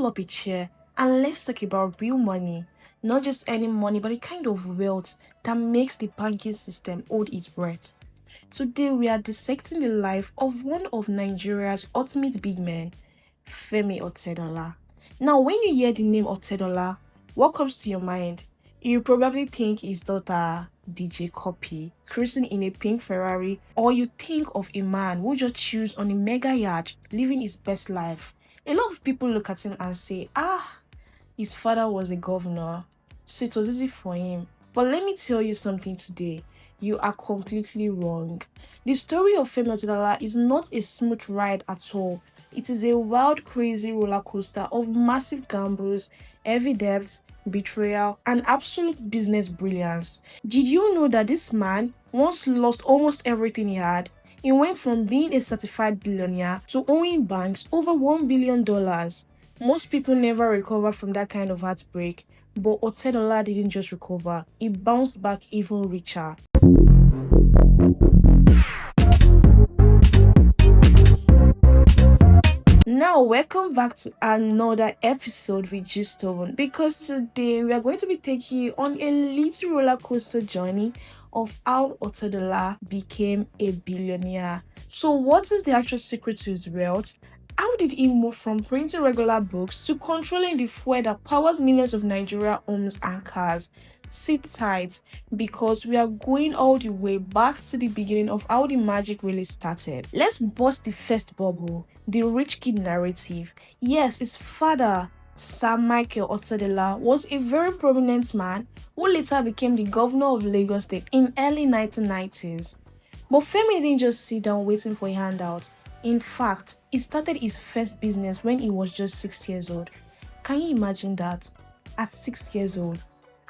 pull up a chair and let's talk about real money. Not just any money, but a kind of wealth that makes the banking system hold its breath. Today, we are dissecting the life of one of Nigeria's ultimate big men, Femi Otedola. Now, when you hear the name Otedola, what comes to your mind? You probably think his daughter, djcuppy, cruising in a pink Ferrari, or you think of a man who just chills on a mega yacht, living his best life. A lot of people look at him and say, his father was a governor, so it was easy for him. But let me tell you something today. You are completely wrong. The story of Femi Otedola is not a smooth ride at all. It is a wild, crazy roller coaster of massive gambles, heavy debts, betrayal, and absolute business brilliance. Did you know that this man once lost almost everything he had? He went from being a certified billionaire to owing banks over $1 billion. Most people never recover from that kind of heartbreak, but Otedola didn't just recover, he bounced back even richer. Now, welcome back to another episode with Gist7, because today we are going to be taking you on a little roller coaster journey of how Otedola became a billionaire. So, what is the actual secret to his wealth? How did he move from printing regular books to controlling the fuel that powers millions of Nigeria homes and cars? Sit tight, because we are going all the way back to the beginning of how the magic really started. Let's bust the first bubble, the rich kid narrative. Yes, his father, Sir Michael Otedola, was a very prominent man who later became the governor of Lagos State in early 1990s. But Femi didn't just sit down waiting for a handout. In fact, he started his first business when he was just 6 years old. Can you imagine that? At 6 years old.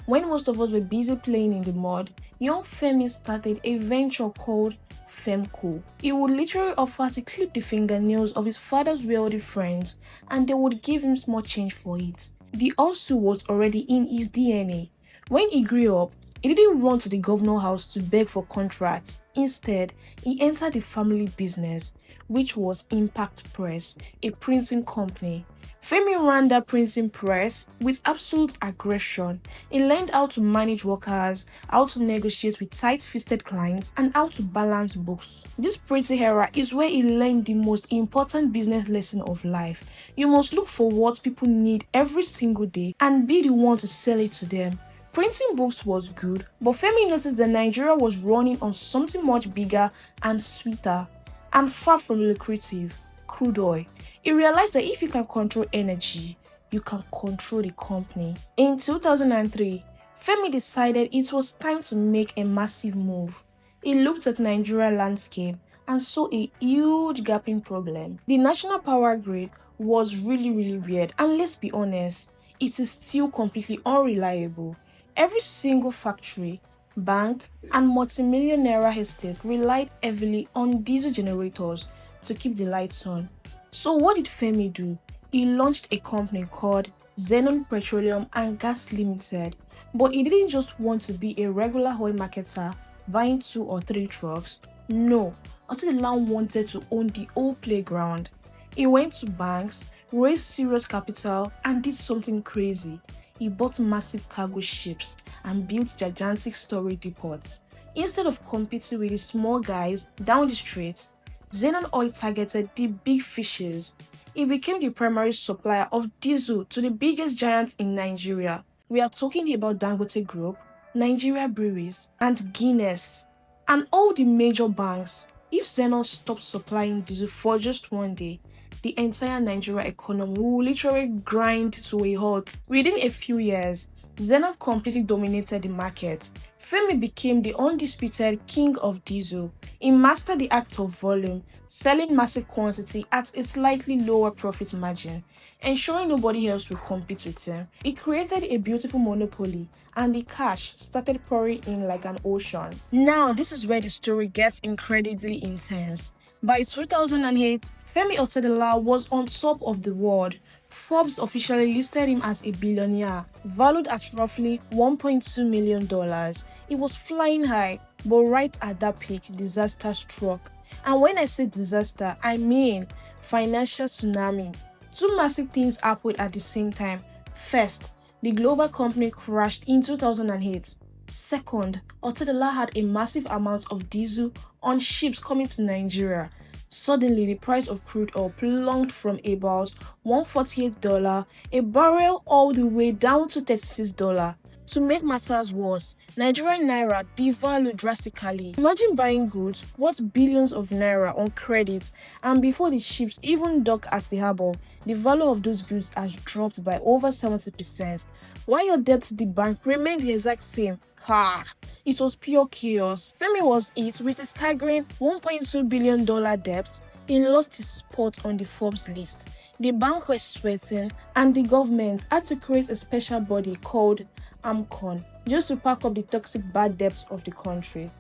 When most of us were busy playing in the mud, young Femi started a venture called Femco. He would literally offer to clip the fingernails of his father's wealthy friends, and they would give him small change for it. The hustle was already in his DNA. When he grew up, he didn't run to the governor's house to beg for contracts. Instead, he entered the family business, which was Impact Press, a printing company. Femi ran that printing press with absolute aggression. He learned how to manage workers, how to negotiate with tight-fisted clients, and how to balance books. This printing era is where he learned the most important business lesson of life. You must look for what people need every single day and be the one to sell it to them. Printing books was good, but Femi noticed that Nigeria was running on something much bigger and sweeter, and far from lucrative: crude oil. He realized that if you can control energy, you can control the company. In 2003, Femi decided it was time to make a massive move. He looked at Nigeria's landscape and saw a huge gaping problem. The national power grid was really weird, and let's be honest, it is still completely unreliable. Every single factory, bank, and multi-million naira estate relied heavily on diesel generators to keep the lights on. So what did Femi do? He launched a company called Xenon Petroleum and Gas Limited. But he didn't just want to be a regular oil marketer buying 2 or 3 trucks. No, Otedola wanted to own the whole playground. He went to banks, raised serious capital, and did something crazy. He bought massive cargo ships and built gigantic storage depots. Instead of competing with the small guys down the street, Xenon Oil targeted the big fishes. It became the primary supplier of diesel to the biggest giants in Nigeria. We are talking about Dangote Group, Nigeria Breweries, and Guinness, and all the major banks. If Xenon stopped supplying diesel for just one day, the entire Nigeria economy will literally grind to a halt. Within a few years, Xenon completely dominated the market. Femi became the undisputed king of diesel. He mastered the act of volume, selling massive quantity at a slightly lower profit margin, ensuring nobody else would compete with him. He created a beautiful monopoly, and the cash started pouring in like an ocean. Now, this is where the story gets incredibly intense. By 2008, Femi Otedola was on top of the world. Forbes officially listed him as a billionaire, valued at roughly $1.2 million. He was flying high, but right at that peak, disaster struck. And when I say disaster, I mean financial tsunami. Two massive things happened at the same time. First, the global company crashed in 2008. Second, Otedola had a massive amount of diesel on ships coming to Nigeria. Suddenly, the price of crude oil plunged from about $148 a barrel all the way down to $36. To make matters worse, Nigerian naira devalued drastically. Imagine buying goods worth billions of naira on credit, and before the ships even dock at the harbour, the value of those goods has dropped by over 70%, while your debt to the bank remained the exact same. Ha! It was pure chaos. Femi was hit with a staggering $1.2 billion debt. He lost his spot on the Forbes list. The bank was sweating, and the government had to create a special body called AMCON just to pack up the toxic bad debts of the country.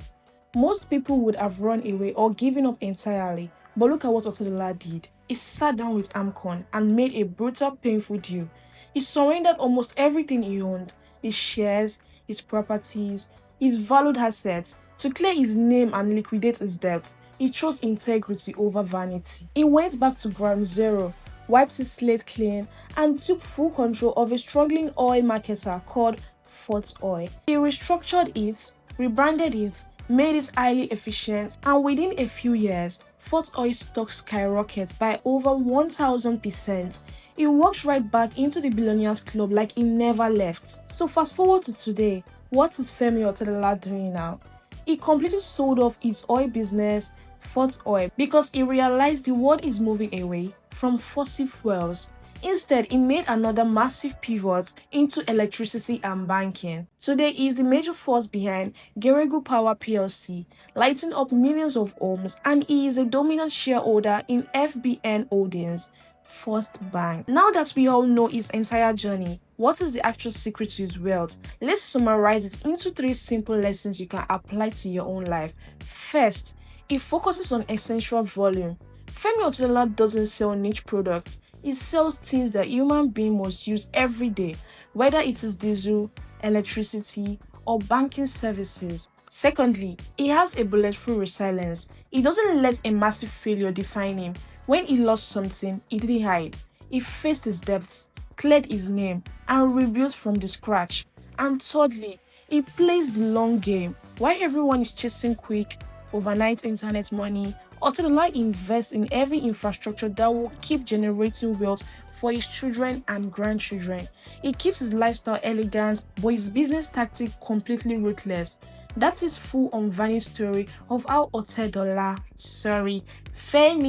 Most people would have run away or given up entirely, but look at what Otedola did. He sat down with AMCON and made a brutal, painful deal. He surrendered almost everything he owned, his shares, his properties, his valued assets, to clear his name and liquidate his debt. He chose integrity over vanity. He went back to ground zero, wiped his slate clean, and took full control of a struggling oil marketer called Fort Oil. He restructured it, rebranded it, made it highly efficient, and within a few years, Fort Oil stock skyrocketed by over 1,000%. He walked right back into the Billionaires Club like he never left. So fast forward to today, what is Femi Otedola doing now? He completely sold off his oil business, Fort Oil, because he realized the world is moving away from fossil fuels. Instead, he made another massive pivot into electricity and banking. Today, he is the major force behind Geregu Power PLC, lighting up millions of homes, and he is a dominant shareholder in FBN Holdings, First Bank. Now that we all know his entire journey, what is the actual secret to his wealth? Let's summarize it into 3 simple lessons you can apply to your own life. First, he focuses on essential volume. Femi Otedola doesn't sell niche products. He sells things that human beings must use every day, whether it is diesel, electricity, or banking services. Secondly, he has a bulletproof resilience. He doesn't let a massive failure define him. When he lost something, he didn't hide. He faced his debts, cleared his name, and rebuilt from the scratch. And thirdly, he plays the long game. While everyone is chasing quick, overnight internet money, Otedola invests in every infrastructure that will keep generating wealth for his children and grandchildren. He keeps his lifestyle elegant, but his business tactic completely ruthless. That is full unveiling story of how Femi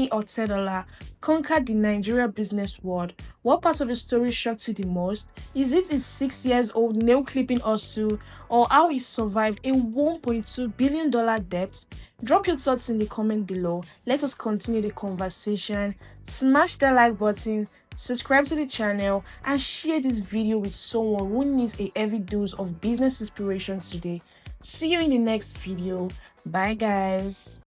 Otedola conquered the Nigeria business world. What part of the story shocked you the most? Is it his 6-year-old nail-clipping hustle, or how he survived a $1.2 billion debt? Drop your thoughts in the comment below. Let us continue the conversation. Smash that like button, subscribe to the channel, and share this video with someone who needs a heavy dose of business inspiration today. See you in the next video. Bye guys.